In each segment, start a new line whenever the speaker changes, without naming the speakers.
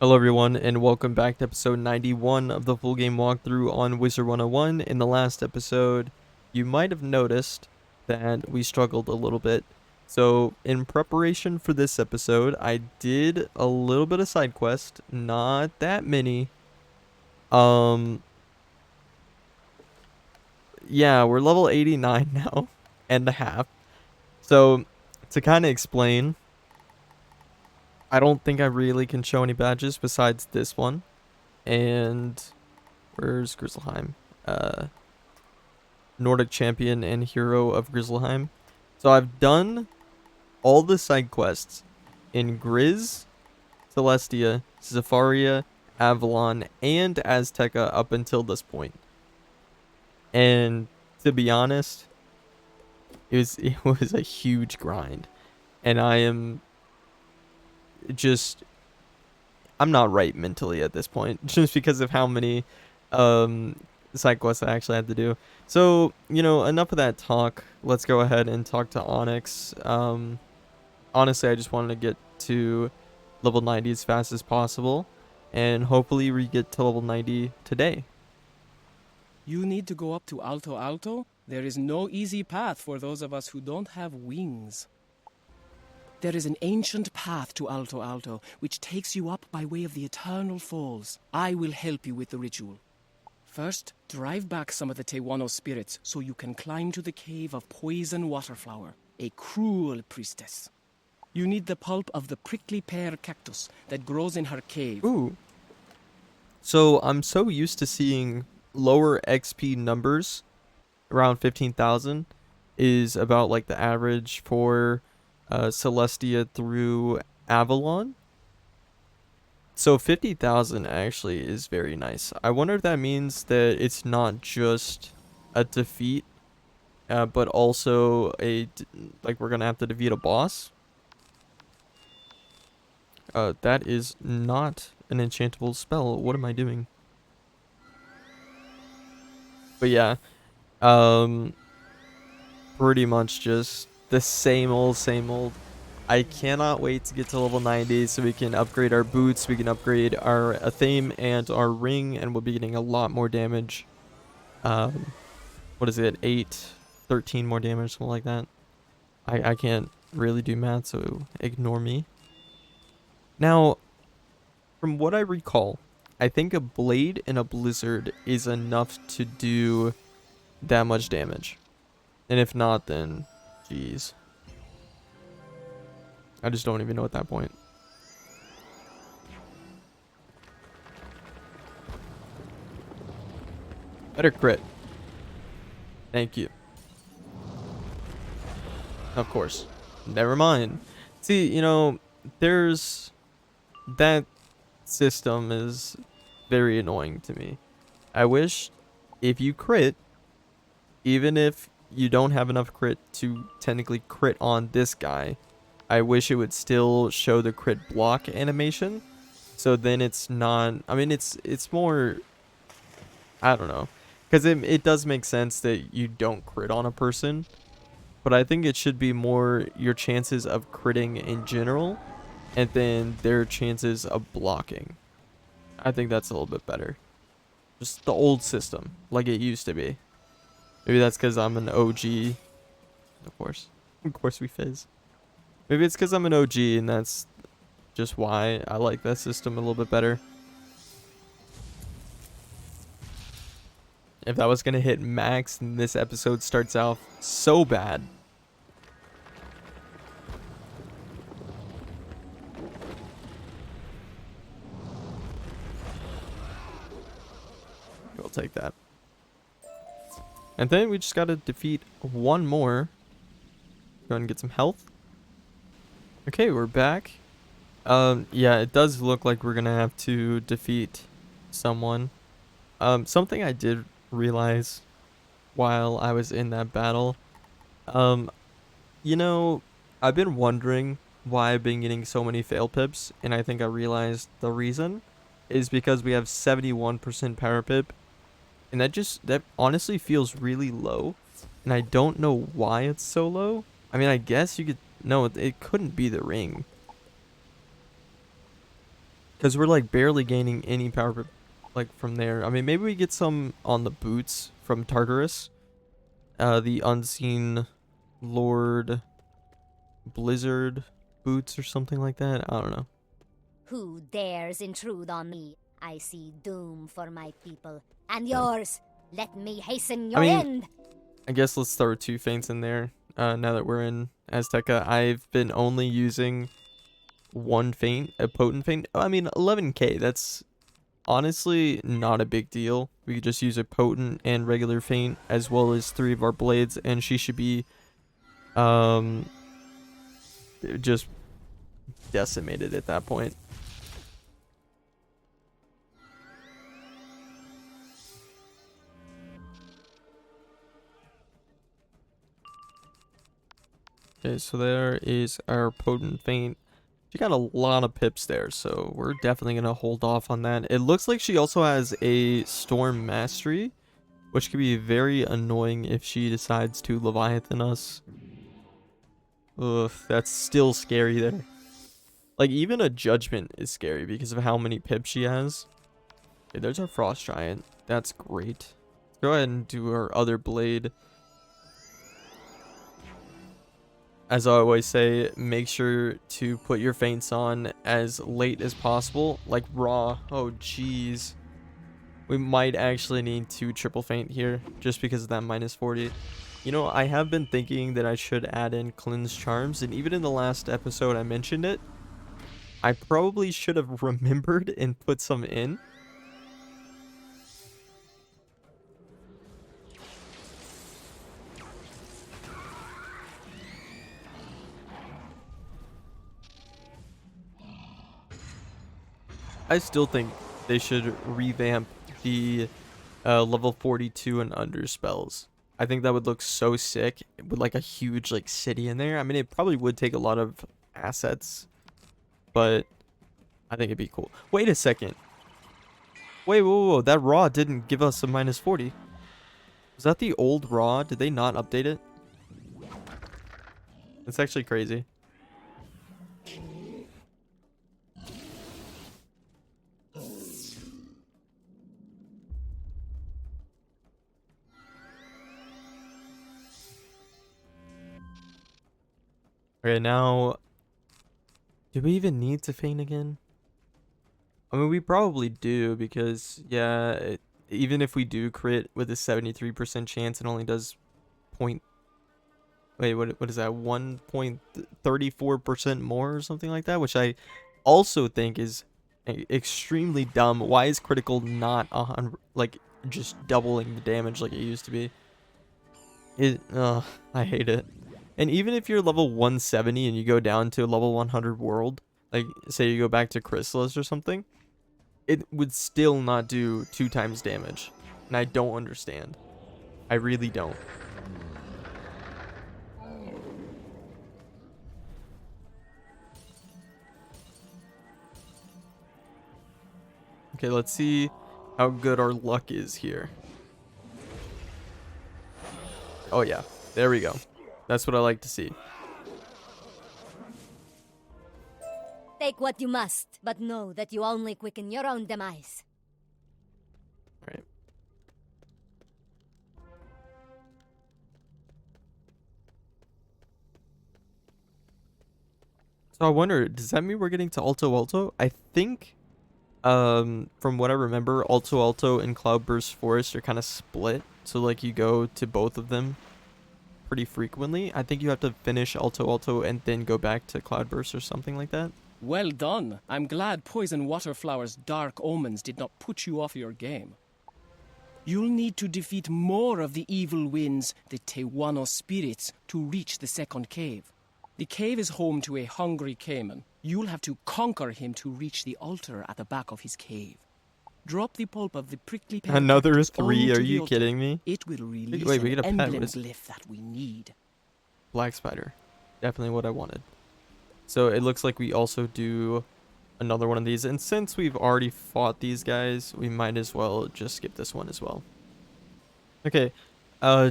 Hello everyone and welcome back to episode 91 of the full game walkthrough on Wizard101. In the last episode, you might have noticed that we struggled a little bit. So in preparation for this episode, I did a little bit of side quest, not that many. Um yeah, we're level 89 now and a half. So to kind of explain, I don't think I really can show any badges besides this one. And where's Grizzleheim? Nordic champion and hero of Grizzleheim. So I've done all the side quests in Grizz, Celestia, Zafaria, Avalon, and Azteca up until this point. And to be honest, it was a huge grind. And I'm not right mentally at this point, just because of how many um side quests I actually had to do. So, enough of that talk. Let's go ahead and talk to Onyx. Honestly, I just wanted to get to level 90 as fast as possible, and hopefully we get to level 90 today.
You need to go up to Alto Alto? There is no easy path for those of us who don't have wings. There is an ancient path to Alto Alto, which takes you up by way of the Eternal Falls. I will help you with the ritual. First, drive back some of the Tewano spirits so you can climb to the cave of Poison Waterflower, a cruel priestess. You need the pulp of the prickly pear cactus that grows in her cave.
Ooh. So I'm so used to seeing lower XP numbers, around 15,000 is about like the average for Celestia through Avalon. So 50,000 actually is very nice. I wonder if that means that it's not just a defeat, but also like we're gonna have to defeat a boss. That is not an enchantable spell. What am I doing? But yeah, um, pretty much just the same old, same old. I cannot wait to get to level 90 so we can upgrade our boots, we can upgrade our theme and our ring, and we'll be getting a lot more damage. What is it? 8, 13 more damage, something like that. I can't really do math, so ignore me. Now, from what I recall, I think a blade and a blizzard is enough to do that much damage. And if not, then jeez. I just don't even know at that point. Better crit. Thank you. Of course. Never mind. See, there's that system is very annoying to me. I wish if you crit, even if you don't have enough crit to technically crit on this guy, I wish it would still show the crit block animation. So then it's not, I mean, it's more, I don't know. Because it does make sense that you don't crit on a person. But I think it should be more your chances of critting in general. And then their chances of blocking. I think that's a little bit better. Just the old system, like it used to be. Maybe that's because I'm an OG. Of course. Of course we fizz. Maybe it's because I'm an OG and that's just why I like that system a little bit better. If that was going to hit max, then this episode starts out so bad. We'll take that. And then we just got to defeat one more. Go ahead and get some health. Okay, we're back. Yeah, it does look like we're gonna have to defeat someone. Something I did realize while I was in that battle. Um, I've been wondering why I've been getting so many fail pips, and I think I realized the reason is because we have 71% power pip, and that honestly feels really low, and I don't know why it's so low. I mean, I guess you could, no, it couldn't be the ring. Because we're like barely gaining any power like from there. I mean, maybe we get some on the boots from Tartarus. The unseen Lord Blizzard boots or something like that. I don't know.
Who dares intrude on me? I see doom for my people. And
Yeah.
yours. Let me hasten your
I mean,
end.
I guess let's throw 2 feints in there. Now that we're in Azteca, I've been only using 1 feint, a potent feint. I mean, 11k, that's honestly not a big deal. We could just use a potent and regular feint as well as 3 of our blades, and she should be um just decimated at that point. Okay, so there is our potent feint. She got a lot of pips there, so we're definitely going to hold off on that. It looks like she also has a Storm Mastery, which could be very annoying if she decides to Leviathan us. Ugh, that's still scary there. Like, even a Judgment is scary because of how many pips she has. Okay, there's our Frost Giant. That's great. Let's go ahead and do our other blade. As I always say, make sure to put your feints on as late as possible. Like raw. Oh, jeez. We might actually need to triple feint here just because of that minus 40. You know, I have been thinking that I should add in Cleanse Charms. And even in the last episode I mentioned it. I probably should have remembered and put some in. I still think they should revamp the level 42 and under spells. I think that would look so sick with like a huge like city in there. I mean, it probably would take a lot of assets, but I think it'd be cool. Wait a second. Wait, whoa, whoa, that raw didn't give us a minus 40. Was that the old raw? Did they not update it? It's actually crazy. Okay, now, do we even need to feint again? I mean, we probably do because, yeah, even if we do crit with a 73% chance, it only does point. Wait, what is that? 1.34% more or something like that, which I also think is extremely dumb. Why is critical not 100, like just doubling the damage like it used to be? I hate it. And even if you're level 170 and you go down to a level 100 world, like say you go back to Chrysalis or something, it would still not do 2 times damage. And I don't understand. I really don't. Okay, let's see how good our luck is here. Oh yeah, there we go. That's what I like to see.
Take what you must, but know that you only quicken your own demise.
Right. So I wonder, does that mean we're getting to Alto Alto? I think, from what I remember, Alto Alto and Cloudburst Forest are kind of split. So like you go to both of them pretty frequently. I think you have to finish Alto Alto and then go back to Cloudburst or something like that.
Well done. I'm glad Poison Waterflower's dark omens did not put you off your game. You'll need to defeat more of the evil winds, the Tewano spirits, to reach the second cave. The cave is home to a hungry caiman. You'll have to conquer him to reach the altar at the back of his cave. Drop the pulp of the prickly pear
Another
cactus
3?
onto
Are
the
you
altar.
kidding me?
It will release
Wait, we
an
get a pet. What
emblem
is it?
glyph that we need.
Black Spider. Definitely what I wanted. So it looks like we also do another one of these. And since we've already fought these guys, we might as well just skip this one as well. Okay.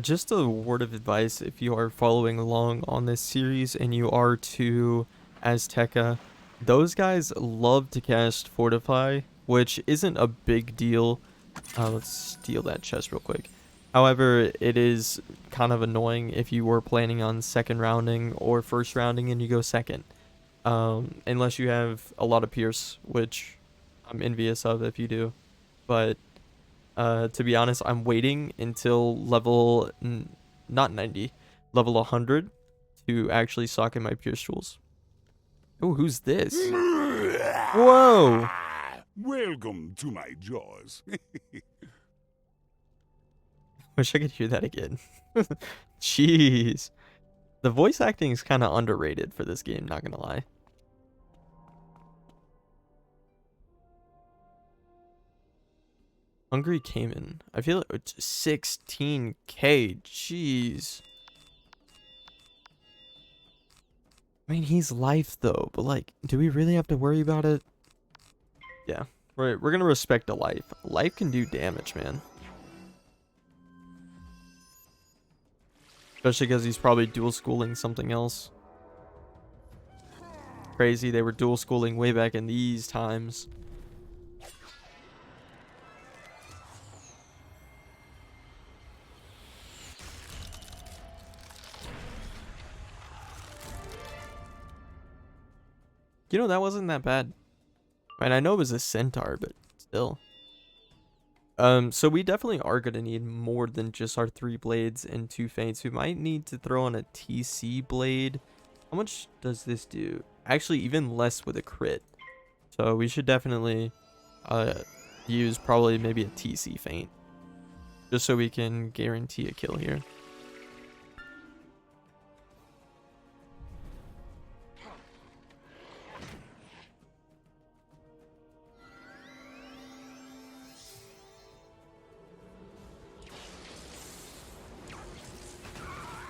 Just a word of advice if you are following along on this series and you are to Azteca. those guys love to cast Fortify, which isn't a big deal. Let's steal that chest real quick. However, it is kind of annoying if you were planning on second rounding or first rounding and you go second. Unless you have a lot of Pierce, which I'm envious of if you do. But to be honest, I'm waiting until level, not 90, level 100 to actually socket my Pierce tools. Oh, who's this? Whoa!
Welcome to my jaws.
Wish I could hear that again. Jeez. The voice acting is kind of underrated for this game, not gonna lie. Hungry Cayman. I feel like it's 16k. Jeez. I mean, he's life though, but like, do we really have to worry about it? Yeah, we're gonna respect the life. Life can do damage, man. Especially because he's probably dual schooling something else. Crazy, they were dual schooling way back in these times. You know, that wasn't that bad. I mean, I know it was a centaur, but still. So we definitely are going to need more than just our 3 blades and 2 feints. We might need to throw on a TC blade. How much does this do? Actually, even less with a crit. So we should definitely use probably maybe a TC feint. Just so we can guarantee a kill here.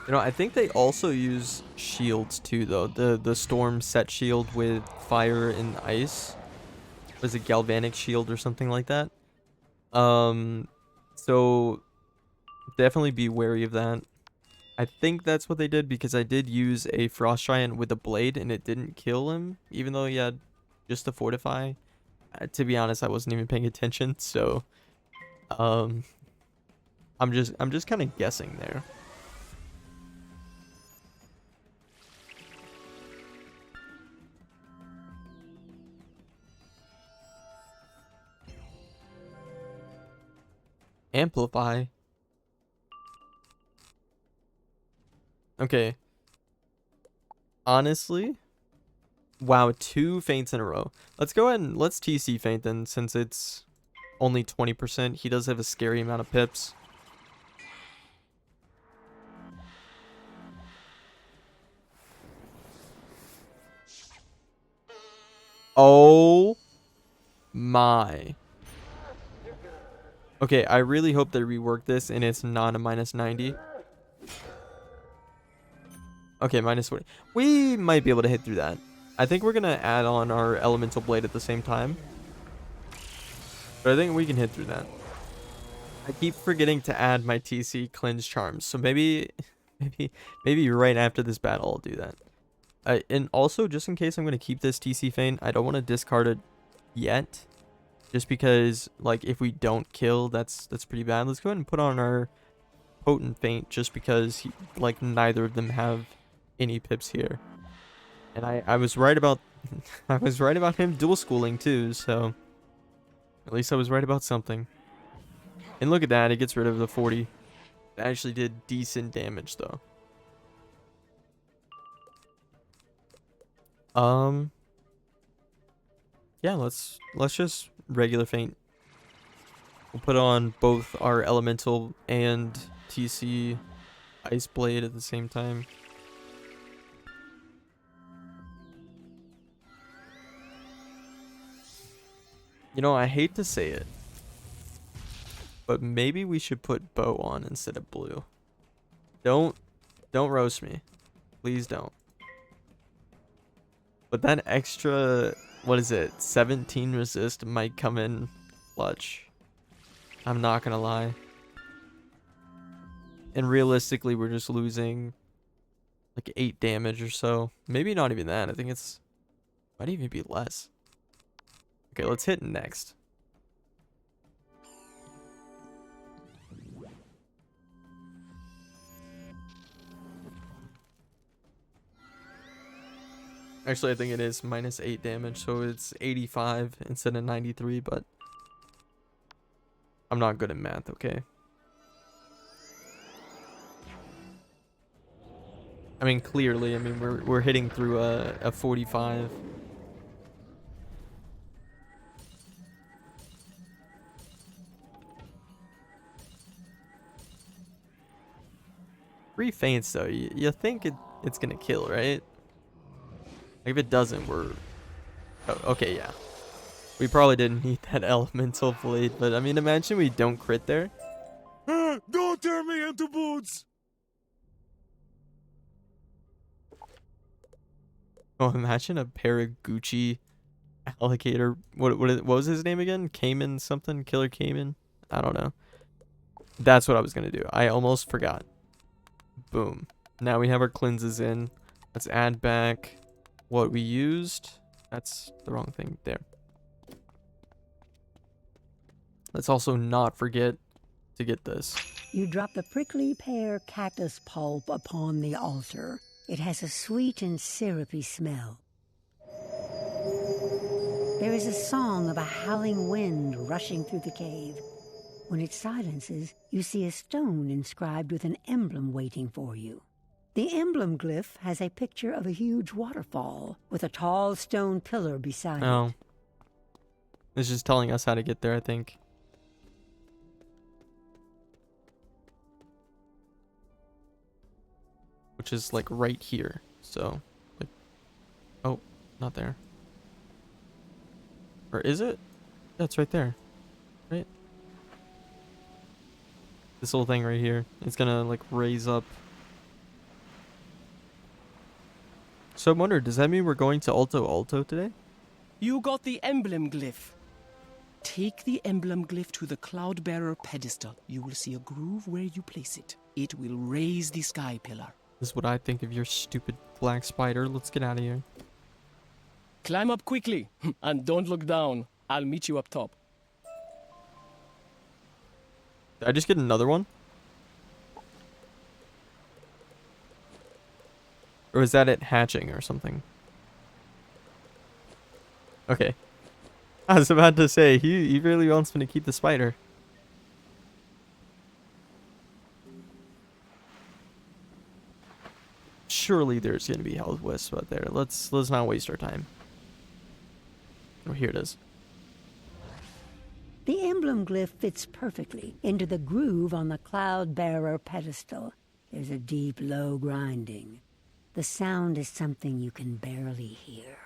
You know, I think they also use shields too, though. The storm set shield with fire and ice. Was it galvanic shield or something like that? So definitely be wary of that. I think that's what they did because I did use a frost giant with a blade and it didn't kill him, even though he had just a fortify. To be honest, I wasn't even paying attention, so I'm just kind of guessing there. Amplify. Okay. Honestly, wow, 2 feints in a row. Let's go ahead and let's TC feint then, since it's only 20%. He does have a scary amount of pips. Oh my. Okay, I really hope they rework this and it's not a minus 90. Okay, minus 40. We might be able to hit through that. I think we're going to add on our elemental blade at the same time. But I think we can hit through that. I keep forgetting to add my TC cleanse charms. So maybe right after this battle I'll do that. And also, just in case I'm going to keep this TC feint, I don't want to discard it yet. Just because, like, if we don't kill, that's pretty bad. Let's go ahead and put on our potent feint just because, like, neither of them have any pips here. And I was right about I was right about him dual schooling too, so at least I was right about something. And look at that, it gets rid of the 40. It actually did decent damage though. Yeah, let's just regular feint. We'll put on both our elemental and TC ice blade at the same time. You know, I hate to say it, but maybe we should put bow on instead of blue. Don't roast me. Please don't. But that extra, what is it, 17 resist might come in clutch. I'm not gonna lie. And realistically, we're just losing like 8 damage or so. Maybe not even that. I think it's Might even be less. Okay, let's hit next. Actually, I think it is -8 damage, so it's 85 instead of 93, but I'm not good at math, okay? I mean, clearly, I mean, we're hitting through a 45. Three feints, though. You think it's gonna kill, right? Like, if it doesn't, we're... Oh, okay, yeah. We probably didn't need that elemental blade, but I mean, imagine we don't crit there.
Don't turn me into boots!
Oh, imagine a Paragucci alligator. What was his name again? Cayman something? Killer Cayman? I don't know. That's what I was gonna do. I almost forgot. Boom. Now we have our cleanses in. Let's add back what we used. That's the wrong thing there. Let's also not forget to get this.
You drop the prickly pear cactus pulp upon the altar. It has a sweet and syrupy smell. There is a song of a howling wind rushing through the cave. When it silences, you see a stone inscribed with an emblem waiting for you. The emblem glyph has a picture of a huge waterfall with a tall stone pillar beside
Oh.
it.
It's just telling us how to get there, I think. Which is like right here. So, like, oh, not there. Or is it? That's right there. Right? This little thing right here. It's gonna like raise up. So I wonder, does that mean we're going to Alto today?
You got the emblem glyph. Take the emblem glyph to the Cloudbearer pedestal. You will see a groove where you place it. It will raise the sky pillar.
This is what I think of your stupid black spider. Let's get out of here.
Climb up quickly, and don't look down. I'll meet you up top.
Did I just get another one? Or is that it hatching or something? Okay. I was about to say, he really wants me to keep the spider. Surely there's gonna be health wisps out there. Let's not waste our time. Oh, here it is.
The emblem glyph fits perfectly into the groove on the Cloudbearer pedestal. There's a deep, low grinding. The sound is something you can barely hear,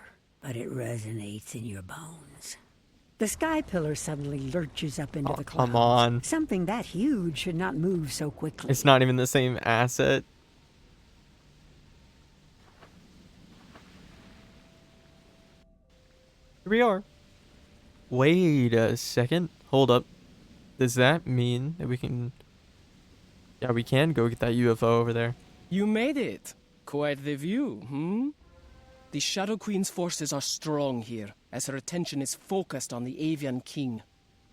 but it resonates in your bones. The sky pillar suddenly lurches up into the clouds.
Come on.
Something that huge should not move so quickly.
It's not even the same asset. Here we are. Wait a second. Hold up. Does that mean that we can... Yeah, we can go get that UFO over there.
You made it. Quite the view, hmm? The Shadow Queen's forces are strong here, as her attention is focused on the Avian King.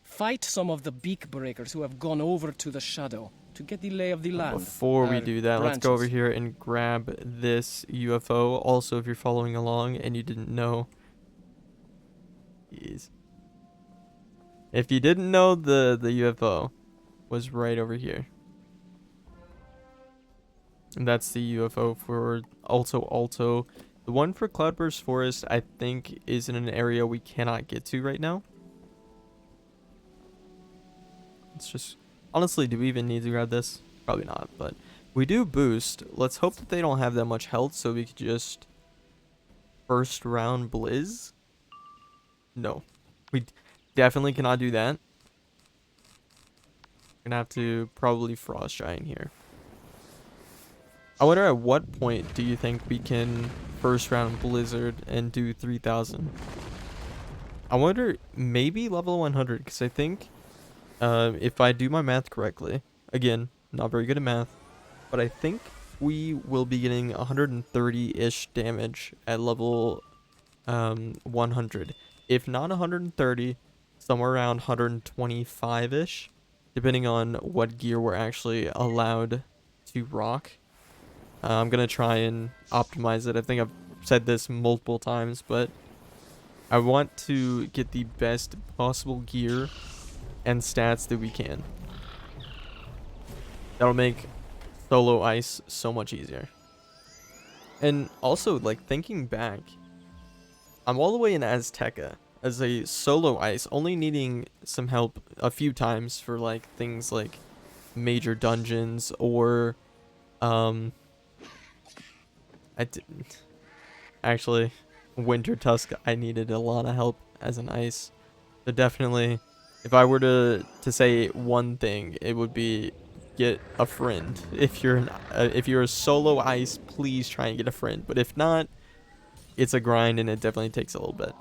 Fight some of the beak breakers who have gone over to the Shadow to get the lay of the land.
Before we do that, let's go over
branches.
here and grab this UFO. Also, if you're following along and you didn't know... Jeez. If you didn't know, the UFO was right over here. And that's the UFO for Alto. The one for Cloudburst Forest, I think, is in an area we cannot get to right now. It's just... Honestly, do we even need to grab this? Probably not, but... We do boost. Let's hope that they don't have that much health, so we could just... First round Blizz? No. We definitely cannot do that. We're gonna have to probably Frost Giant here. I wonder at what point do you think we can first round Blizzard and do 3,000? I wonder, maybe level 100, because I think if I do my math correctly, again, not very good at math, but I think we will be getting 130-ish damage at level 100. If not 130, somewhere around 125-ish, depending on what gear we're actually allowed to rock. I'm gonna try and optimize it. I think I've said this multiple times, but I want to get the best possible gear and stats that we can. That'll make solo ice so much easier. And also, like, thinking back, I'm all the way in Azteca as a solo ice, only needing some help a few times for, like, things like major dungeons or, I didn't. Actually, Winter Tusk, I needed a lot of help as an ice. So definitely, if I were to say one thing, it would be get a friend. If you're a solo ice, please try and get a friend. But if not, it's a grind and it definitely takes a little bit.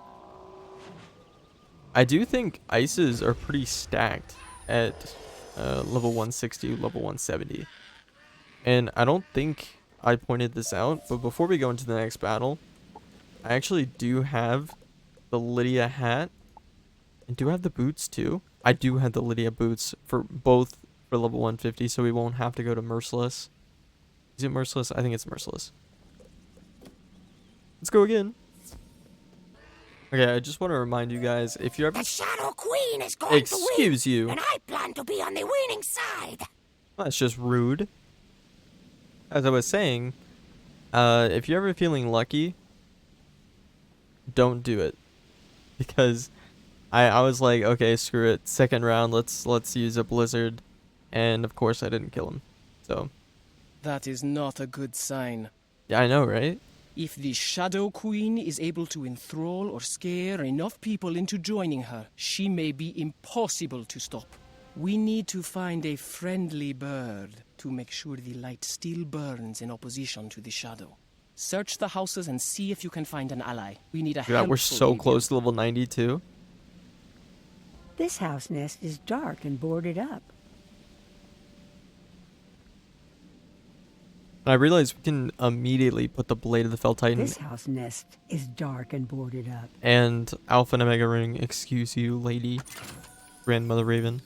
I do think ices are pretty stacked at level 160, level 170. And I don't think I pointed this out, but before we go into the next battle, I actually do have the Lydia hat. And do I have the boots too? I do have the Lydia boots for both for level 150, so we won't have to go to Merciless. Is it Merciless? I think it's Merciless. Let's go again. Okay, I just want to remind you guys, if you're ever...
The Shadow Queen is going to win,
Excuse you.
and I plan to be on the winning side.
That's just rude. As I was saying, if you're ever feeling lucky, don't do it. Because I was like, okay, screw it. Second round, let's use a blizzard. And of course I didn't kill him. So
That is not a good sign.
yeah, I know, right?
If the Shadow Queen is able to enthrall or scare enough people into joining her, she may be impossible to stop. We need to find a friendly bird to make sure the light still burns in opposition to the shadow. Search the houses and see if you can find an ally. We need a
Yeah, we're
helpful
so
Indian.
close to level 92.
This house nest is dark and boarded up.
And I realized we can immediately put the Blade of the Fell Titan
This house nest is dark and boarded up.
and Alpha and Omega Ring. Excuse you, lady. Grandmother Raven.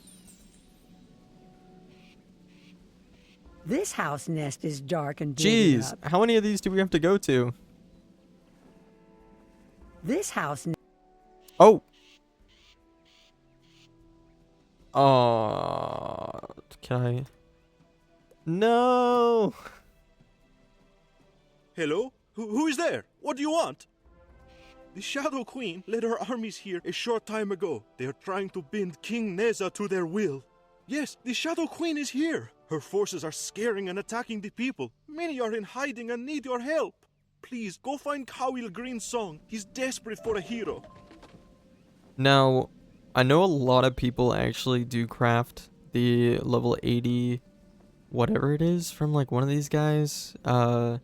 This house nest is dark and boarded
Jeez,
up.
how many of these do we have to go to?
This house nest.
Oh! Oh, can I? No!
Hello? Who is there? What do you want? The Shadow Queen led her armies here a short time ago. They are trying to bend King Neza to their will. Yes, the Shadow Queen is here. Her forces are scaring and attacking the people. Many are in hiding and need your help. Please, go find Kawil Greensong. He's desperate for a hero.
Now, I know a lot of people actually do craft the level 80 whatever it is from like one of these guys. I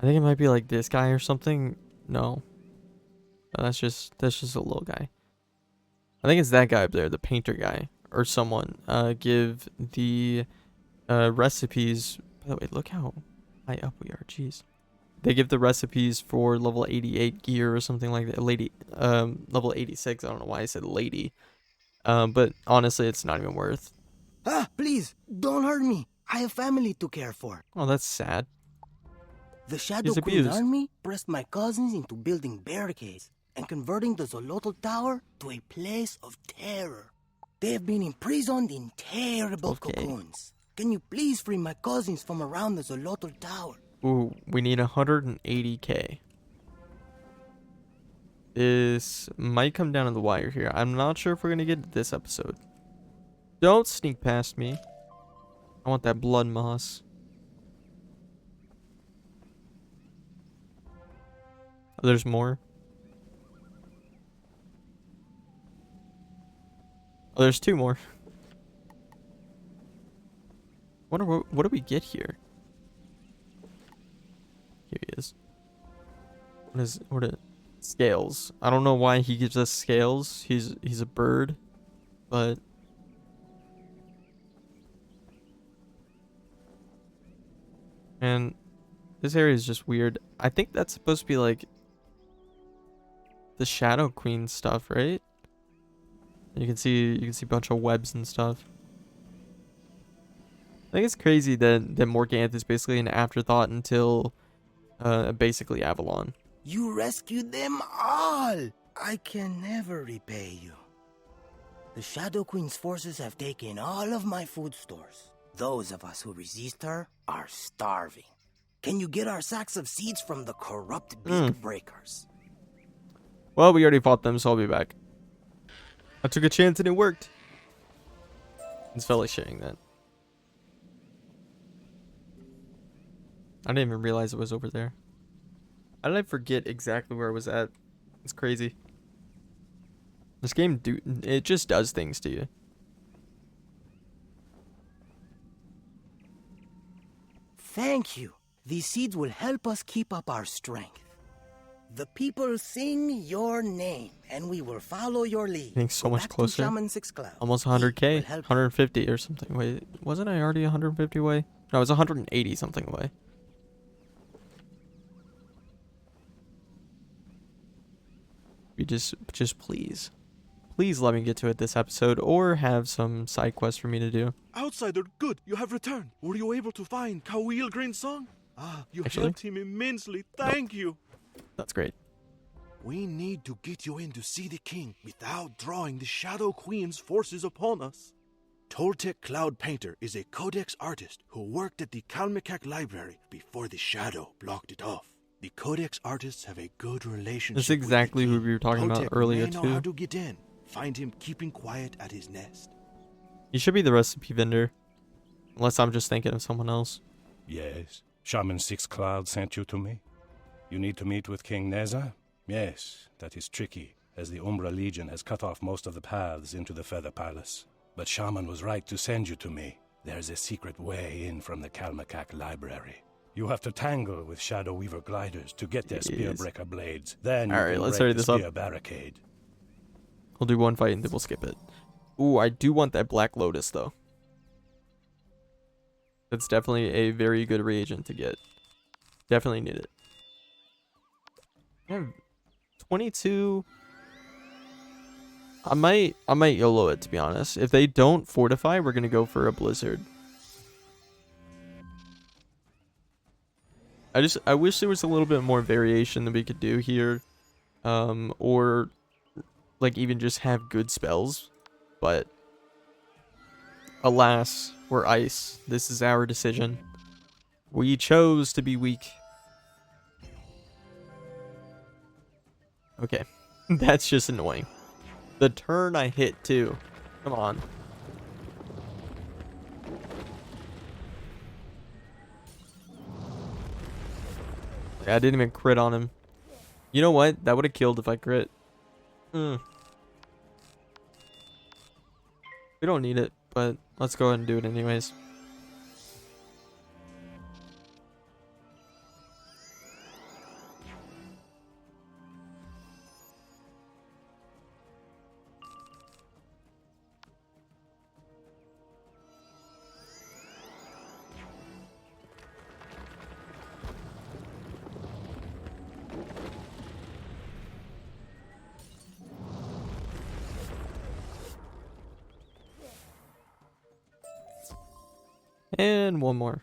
think it might be like this guy or something. No. That's just a little guy. I think it's that guy up there, the painter guy or someone. Give the recipes. By the way, look how high up we are. Jeez. They give the recipes for level 88 gear or something like that. Level 86. I don't know why I said lady. But honestly, it's not even worth.
Ah, please, don't hurt me. I have family to care for.
Oh, that's sad.
The Shadow
He's
Queen's
abused.
army pressed my cousins into building barricades and converting the Zolotl Tower to a place of terror. They have been imprisoned in terrible
Okay.
cocoons. Can you please free my cousins from around the Zolotl Tower?
Ooh, we need 180k. This might come down to the wire here. I'm not sure if we're gonna get it this episode. Don't sneak past me. I want that blood moss. Oh, there's more. Oh, there's two more. Wonder what do we get here? Here he is. What are scales? I don't know why he gives us scales. He's a bird, but and this area is just weird. I think that's supposed to be like the Shadow Queen stuff, right? You can see a bunch of webs and stuff. I think it's crazy that Morganth is basically an afterthought until basically Avalon.
You rescued them all! I can never repay you. The Shadow Queen's forces have taken all of my food stores. Those of us who resist her are starving. Can you get our sacks of seeds from the corrupt big breakers?
Well, we already fought them, so I'll be back. I took a chance and it worked. It's felt like sharing that. I didn't even realize it was over there. How did I forget exactly where I was at? It's crazy. This game, it just does things to you.
Thank you. These seeds will help us keep up our strength. The people sing your name, and we will follow your lead.
Getting so
Go
much
back to
closer.
Shaman 6 Cloud.
Almost
He will
100k,
help
150 or something. Wait, wasn't I already 150 away? No, I was 180 something away. We just please let me get to it this episode, or have some side quests for me to do.
Outsider, good, you have returned. Were you able to find Kawil Greensong? Ah, you
Actually?
helped him immensely. Thank you.
That's great.
We need to get you in to see the king without drawing the Shadow Queen's forces upon us. Toltec Cloud Painter is a codex artist who worked at the Kalmakak Library before the Shadow blocked it off. The codex artists have a good relationship.
That's exactly
with the
who we were talking about
Toltec
earlier
may know
too.
how to get in. Find him keeping quiet at his nest.
He should be the recipe vendor, unless I'm just thinking of someone else.
Yes. Shaman 6 Cloud sent you to me? You need to meet with King Neza? Yes, that is tricky, as the Umbra Legion has cut off most of the paths into the Feather Palace. But Shaman was right to send you to me. There's a secret way in from the Kalmakak Library. You have to tangle with Shadow Weaver gliders to get their
Jeez.
Spearbreaker blades. Then you
Alright,
can
let's
break
hurry
the
this up.
spear barricade.
We'll do one fight and then we'll skip it. Ooh, I do want that Black Lotus though. That's definitely a very good reagent to get. Definitely need it. I have 22. I might YOLO it, to be honest. If they don't fortify, we're gonna go for a blizzard. I wish there was a little bit more variation that we could do here. Or like even just have good spells. But alas, we're ice. This is our decision. We chose to be weak. Okay. That's just annoying. The turn I hit too. Come on. I didn't even crit on him. You know what? That would have killed if I crit. We don't need it, but let's go ahead and do it anyways. And one more.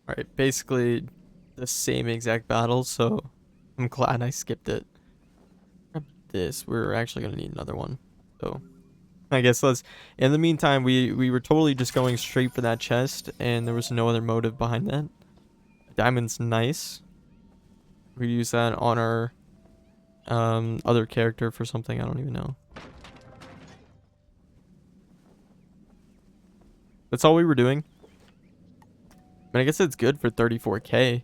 Alright, basically the same exact battle, so I'm glad I skipped it. Grab this. We're actually going to need another one. So I guess let's... In the meantime, we were totally just going straight for that chest, and there was no other motive behind that. Diamond's nice. We use that on our other character for something, I don't even know. That's all we were doing. I mean, I guess it's good for 34k.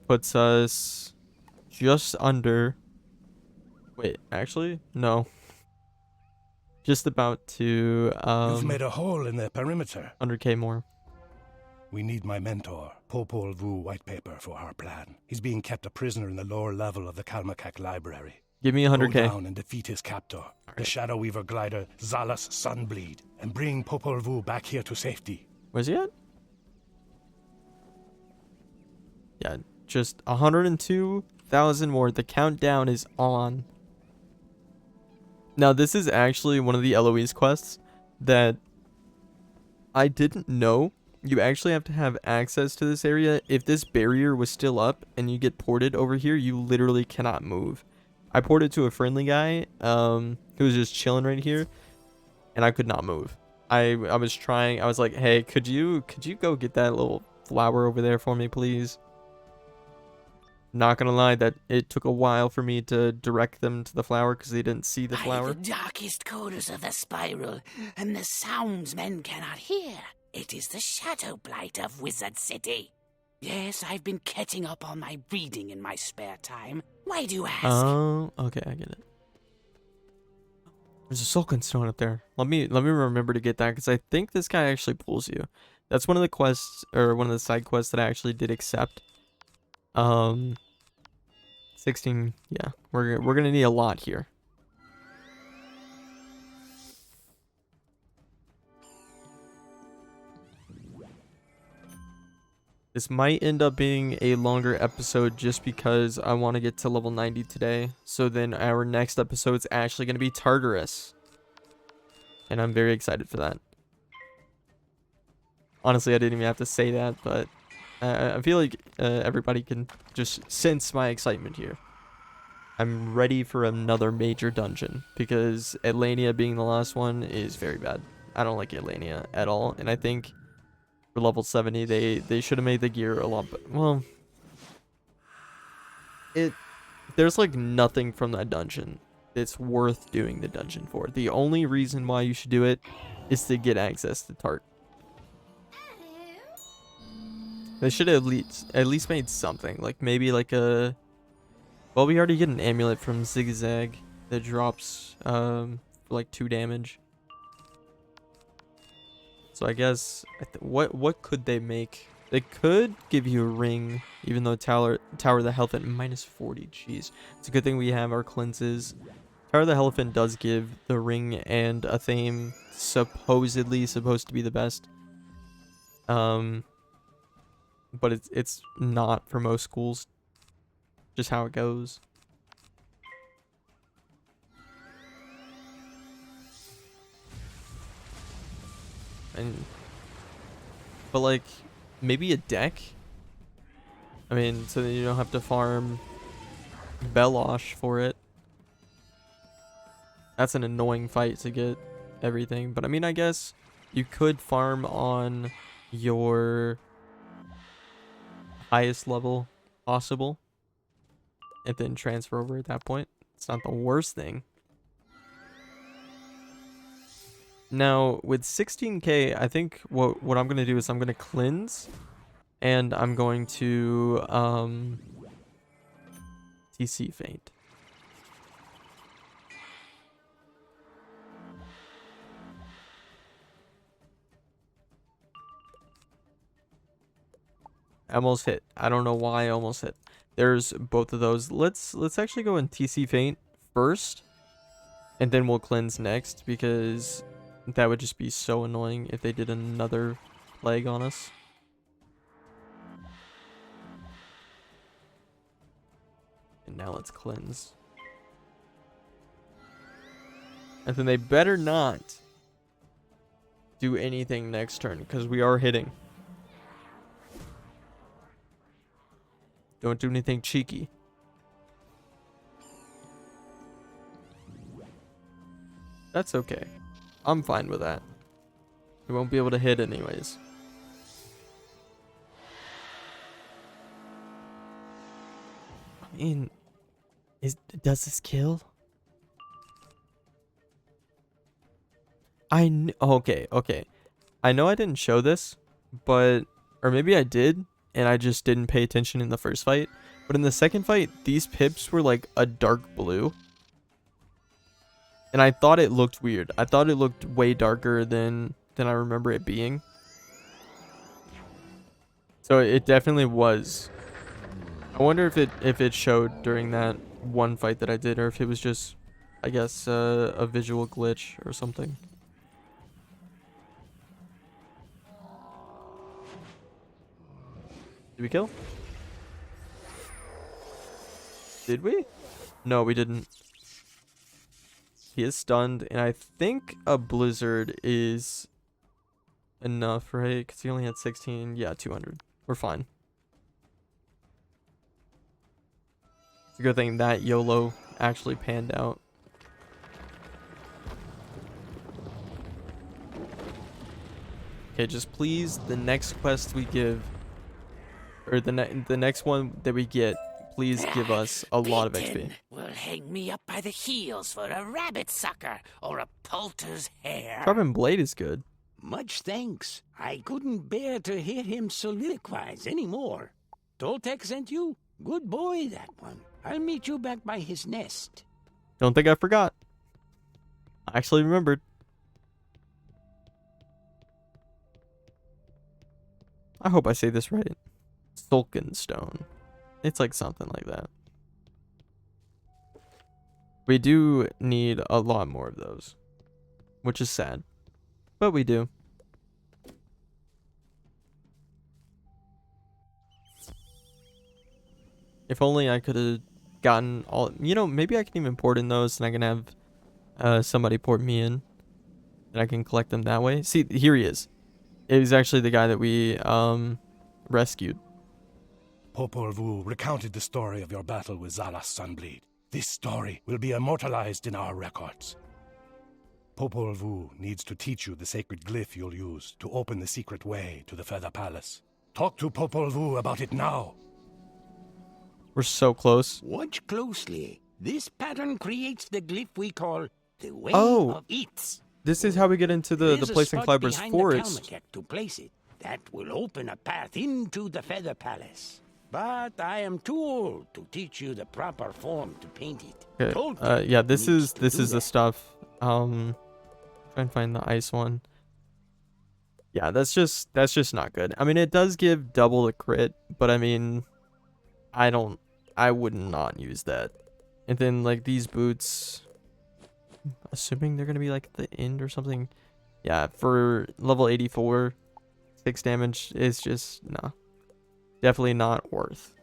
Puts us just under... Wait, actually? No. Just about to...
You've made a hole in the perimeter.
100k more.
We need my mentor, Popol Vuh White Paper, for our plan. He's being kept a prisoner in the lower level of the Kalmakak Library.
Give me
Go
100k.
down and defeat his captor, the
right.
Shadow Weaver glider Zalas Sunbleed, and bring Popol Vuh back here to safety.
Where's he at? Yeah, Just 102,000 more. The countdown is on. Now, this is actually one of the Eloise quests that I didn't know. You actually have to have access to this area. If this barrier was still up and you get ported over here, you literally cannot move. I ported to a friendly guy who was just chilling right here, and I could not move. I was trying. I was like, hey, could you go get that little flower over there for me, please? Not gonna lie, that it took a while for me to direct them to the flower because they didn't see the flower.
By the darkest corners of the spiral, and the sounds men cannot hear. It is the shadow blight of Wizard City. Yes, I've been catching up on my reading in my spare time. Why do you ask?
Oh, okay, I get it. There's a Sulkin Stone up there. Let me remember to get that because I think this guy actually pulls you. That's one of the quests, or one of the side quests that I actually did accept. 16. Yeah, we're gonna need a lot here. This might end up being a longer episode just because I want to get to level 90 today. So then our next episode is actually going to be Tartarus. And I'm very excited for that. Honestly, I didn't even have to say that, but I feel like everybody can just sense my excitement here. I'm ready for another major dungeon because Atlania being the last one is very bad. I don't like Atlania at all, and I think for level 70 they should have made the gear a lot better. Well, there's like nothing from that dungeon that's worth doing the dungeon for. The only reason why you should do it is to get access to Tart. They should have at least made something, like maybe like a... Well, we already get an amulet from Zigzag that drops for like 2 damage. So I guess what could they make? They could give you a ring, even though Tower of the Elephant -40. Jeez, it's a good thing we have our cleanses. Tower of the Elephant does give the ring and a theme supposedly supposed to be the best. But it's not for most schools. Just how it goes. But like maybe a deck. I mean, so that you don't have to farm Belosh for it. That's an annoying fight to get everything. But I mean, I guess you could farm on your highest level possible and then transfer over at that point. It's not the worst thing. Now, with 16k, I think what I'm going to do is I'm going to cleanse, and I'm going to TC Faint. I almost hit. I don't know why I almost hit. There's both of those. Let's actually go in TC Faint first, and then we'll cleanse next, because that would just be so annoying if they did another plague on us. And now let's cleanse. And then they better not do anything next turn, because we are hitting. Don't do anything cheeky. That's okay. I'm fine with that. We won't be able to hit anyways. I mean, does this kill? Okay. I know I didn't show this, but or maybe I did and I just didn't pay attention in the first fight. But in the second fight, these pips were like a dark blue. And I thought it looked weird. I thought it looked way darker than I remember it being. So it definitely was. I wonder if it showed during that one fight that I did, or if it was just, I guess, a visual glitch or something. Did we kill? Did we? No, we didn't. He is stunned, and I think a blizzard is enough, right? Because he only had 16. Yeah, 200. We're fine. It's a good thing that YOLO actually panned out. Okay, just please, the next quest we give, or the next one that we get, please give us a lot of XP.
Will hang me up by the heels for a rabbit sucker or a poulter's hair.
Carbon Blade is good.
Much thanks. I couldn't bear to hear him soliloquize anymore. Toltec sent you? Good boy, that one. I'll meet you back by his nest.
Don't think I forgot. I actually remembered. I hope I say this right. Stone. It's like something like that. We do need a lot more of those, which is sad, but we do. If only I could have gotten all, you know, maybe I can even port in those and I can have somebody port me in and I can collect them that way. See, here he is. It was actually the guy that we rescued.
Popol Vuh recounted the story of your battle with Zala's Sunbleed. This story will be immortalized in our records. Popol Vuh needs to teach you the sacred glyph you'll use to open the secret way to the Feather Palace. Talk to Popol Vuh about it now.
We're so close.
Watch closely. This pattern creates the glyph we call the Way of Eats.
This is how we get into the place in Cloudburst Forest.
To place it. That will open a path into the Feather Palace. But I am too old to teach you the proper form to paint it.
Okay. Yeah, this is the stuff. Try and find the ice one. Yeah, that's just not good. I mean, it does give double the crit, but I mean, I would not use that. And then like these boots, assuming they're gonna be like the end or something. Yeah, for level 84, 6 damage is just no. Definitely not worth.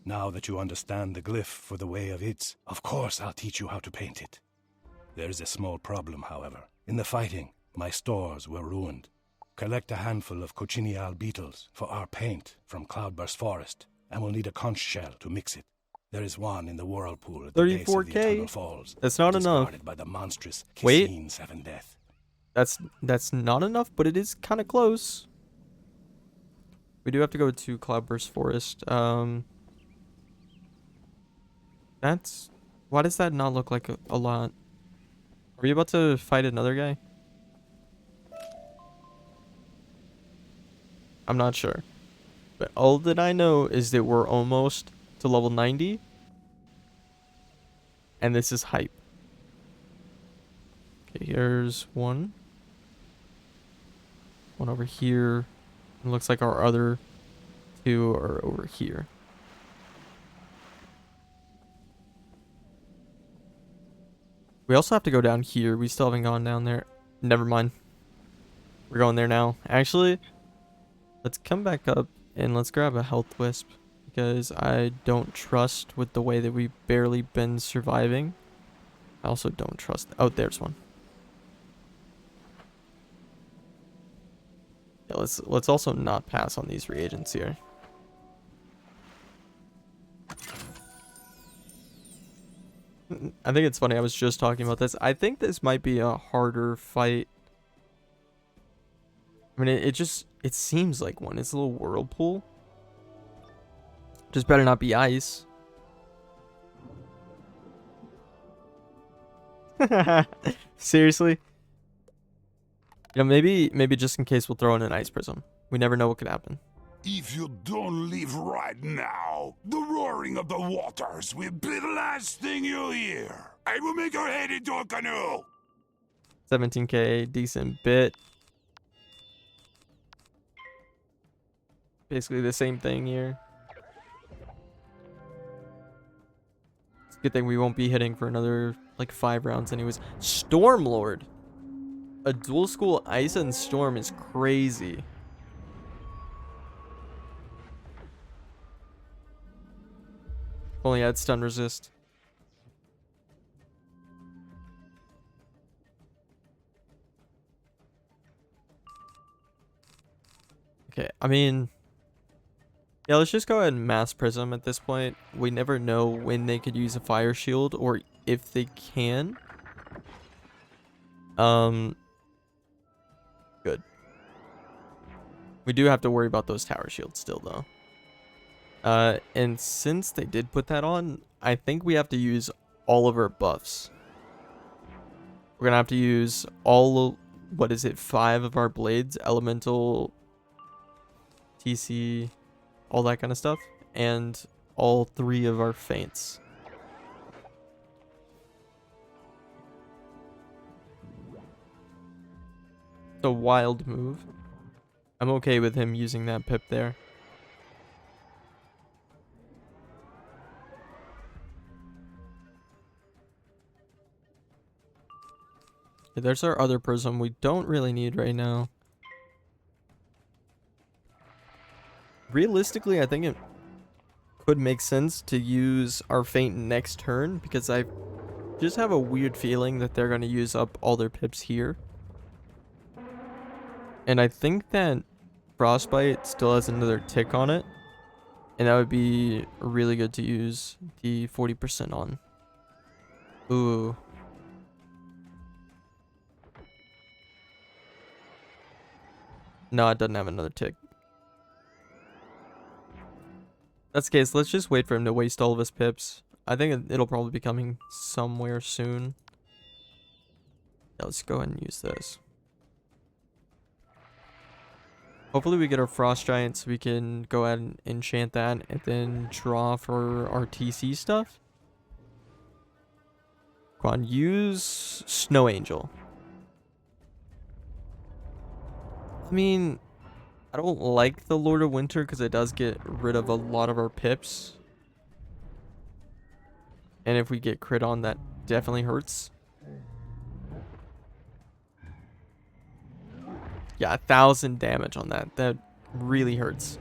Now that you understand the glyph for the Way of Its, of course I'll teach you how to paint it. There is a small problem, however. In the fighting, my stores were ruined. Collect a handful of cochineal beetles for our paint from Cloudburst Forest, and we'll need a conch shell to mix it. There is one in the whirlpool at the base of the Eternal Falls.
That's not enough.
By the monstrous
Wait.
Seven Death.
That's not enough, but it is kind of close. We do have to go to Cloudburst Forest. That's... Why does that not look like a lot? Are we about to fight another guy? I'm not sure. But all that I know is that we're almost to level 90. And this is hype. Okay, here's one. One over here. It looks like our other two are over here. We also have to go down here. We still haven't gone down there. Never mind. We're going there now. Actually, let's come back up and let's grab a health wisp, because I don't trust with the way that we've barely been surviving. I also don't trust... Oh, there's one. Yeah, let's also not pass on these reagents here. I think it's funny, I was just talking about this. I think this might be a harder fight. I mean, it seems like one. It's a little whirlpool. Just better not be ice. Seriously? You know, maybe just in case we'll throw in an ice prism. We never know what could happen.
If you don't leave right now, the roaring of the waters will be the last thing you'll hear. I will make your head into a canoe.
17k, decent bit. Basically the same thing here. It's a good thing we won't be hitting for another like 5 rounds anyways. Stormlord. A dual school ice and storm is crazy. Only had stun resist. Okay, I mean, yeah, let's just go ahead and mass prism at this point. We never know when they could use a fire shield or if they can. Good. We do have to worry about those tower shields still though. And since they did put that on, I think we have to use all of our buffs. We're gonna have to use all, what is it, 5 of our blades, elemental, TC, all that kind of stuff, and all 3 of our feints. It's a wild move. I'm okay with him using that pip there. Okay, there's our other prism we don't really need right now. Realistically, I think it could make sense to use our feint next turn because I just have a weird feeling that they're going to use up all their pips here. And I think that Frostbite still has another tick on it. And that would be really good to use the 40% on. Ooh. No, it doesn't have another tick. That's the case. Let's just wait for him to waste all of his pips. I think it'll probably be coming somewhere soon. Yeah, let's go ahead and use this. Hopefully we get our Frost Giant so we can go ahead and enchant that and then draw for our TC stuff. Come on, use Snow Angel. I mean, I don't like the Lord of Winter because it does get rid of a lot of our pips. And if we get crit on, that definitely hurts. Yeah, 1,000 damage on that. That really hurts.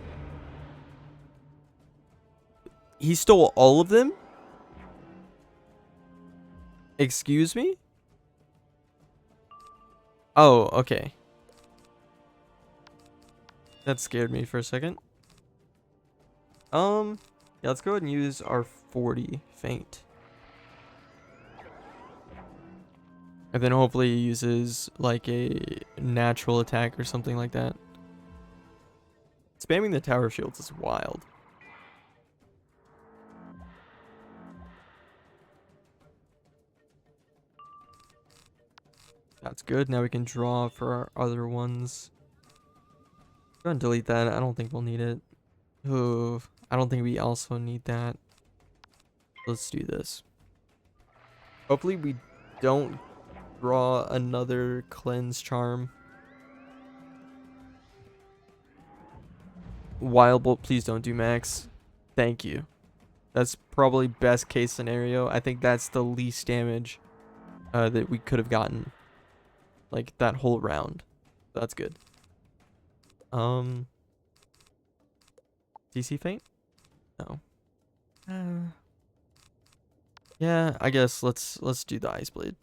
He stole all of them? Excuse me? Oh, okay. That scared me for a second. Yeah, let's go ahead and use our 40 feint. And then hopefully he uses like a natural attack or something like that. Spamming the tower shields is wild. That's good. Now we can draw for our other ones. Go ahead and delete that. I don't think we'll need it. Ooh, I don't think we also need that. Let's do this. Hopefully we don't draw another cleanse charm. Wild Bolt, please don't do max. Thank you. That's probably best case scenario. I think that's the least damage that we could have gotten. Like that whole round. That's good. DC feint? No. Yeah, I guess let's do the Ice Blade.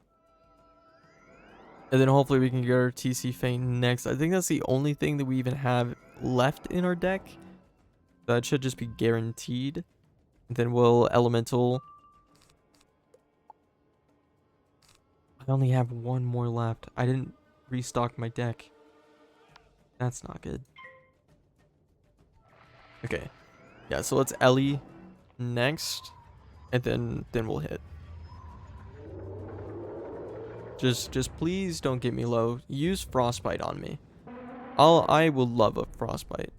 And then hopefully we can get our TC feint next. I think that's the only thing that we even have left in our deck. That should just be guaranteed. And then we'll elemental. I only have one more left. I didn't restock my deck. That's not good. Okay. Yeah, so let's Ellie next. And then we'll hit. Just please don't get me low. Use Frostbite on me. I will love a Frostbite.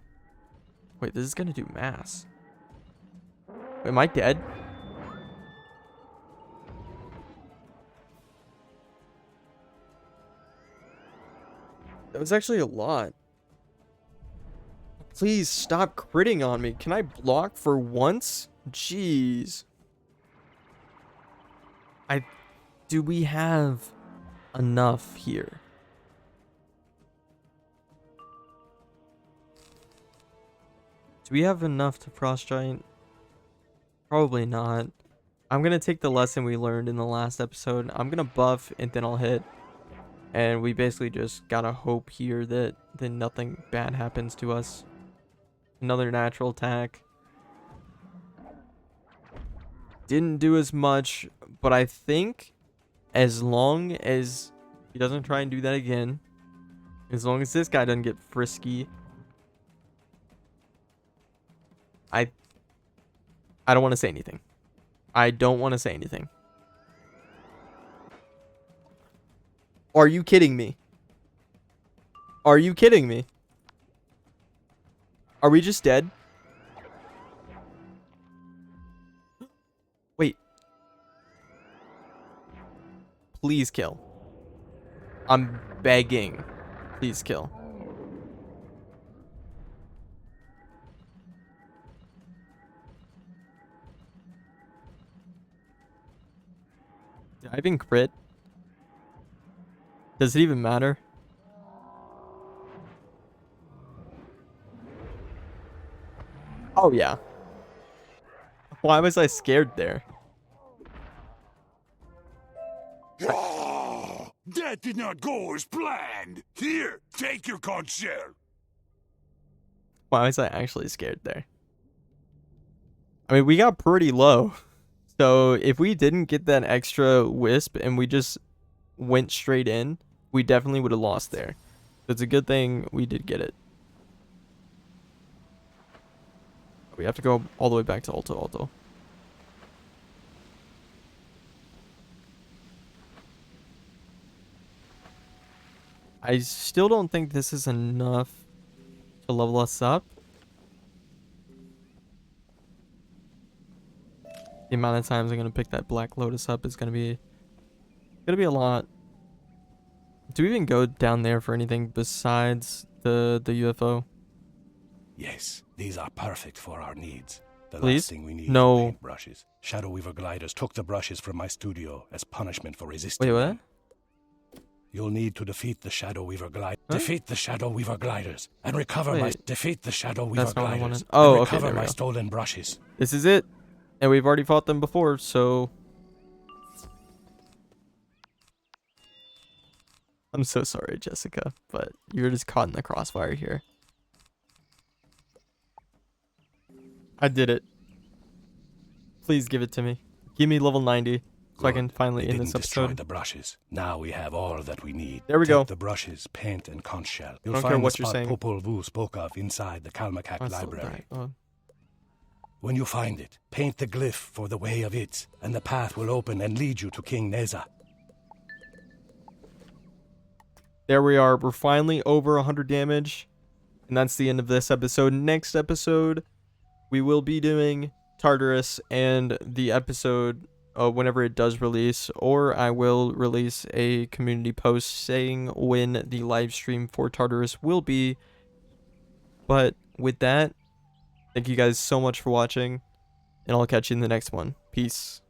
Wait, this is gonna do mass. Wait, am I dead? That was actually a lot. Please stop critting on me. Can I block for once? Jeez. Do we have enough here? Do we have enough to Frost Giant? Probably not. I'm gonna take the lesson we learned in the last episode. I'm gonna buff and then I'll hit. And we basically just gotta hope here that nothing bad happens to us. Another natural attack. Didn't do as much, but I think as long as he doesn't try and do that again, as long as this guy doesn't get frisky, I don't want to say anything. I don't want to say anything. Are you kidding me? Are you kidding me? Are we just dead? Wait. Please kill. I'm begging. Please kill. Did I even crit? Does it even matter? Oh yeah. Why was I scared there?
Ah, that did not go as planned. Here, take your conch shell.
Why was I actually scared there? I mean, we got pretty low. So if we didn't get that extra wisp and we just went straight in, we definitely would have lost there. So it's a good thing we did get it. We have to go all the way back to Alto. I still don't think this is enough to level us up. The amount of times I'm gonna pick that Black Lotus up is gonna be a lot. Do we even go down there for anything besides the UFO?
Yes, these are perfect for our needs. The
Please?
last thing we need
No.
are paint brushes. Shadow Weaver gliders took the brushes from my studio as punishment for resisting.
Wait, what?
them. You'll need to defeat the Shadow Weaver gliders.
Huh?
Defeat the Shadow Weaver gliders and recover my
Wait.
defeat the Shadow Weaver
That's not what I
gliders.
wanted. Oh,
and
okay,
recover
there we
my
go.
stolen brushes.
This is it. And we've already fought them before, so I'm so sorry, Jessica, but you're just caught in the crossfire here. I did it. Please give it to me. Give me level 90 so I can finally
We
end this
didn't destroy
episode.
the brushes. Now we have all that we need.
There we
Take
go.
the brushes, paint, and conch shell. You'll
don't care
find
what
the
you're
spot
saying.
Popol Vuh spoke of inside the Kalmakak
I still
library.
die. Oh.
When you find it, paint the glyph for the way of it, and the path will open and lead you to King Neza.
There we are. We're finally over 100 damage. And that's the end of this episode. Next episode, we will be doing Tartarus and the episode whenever it does release. Or I will release a community post saying when the live stream for Tartarus will be. But with that, thank you guys so much for watching. And I'll catch you in the next one. Peace.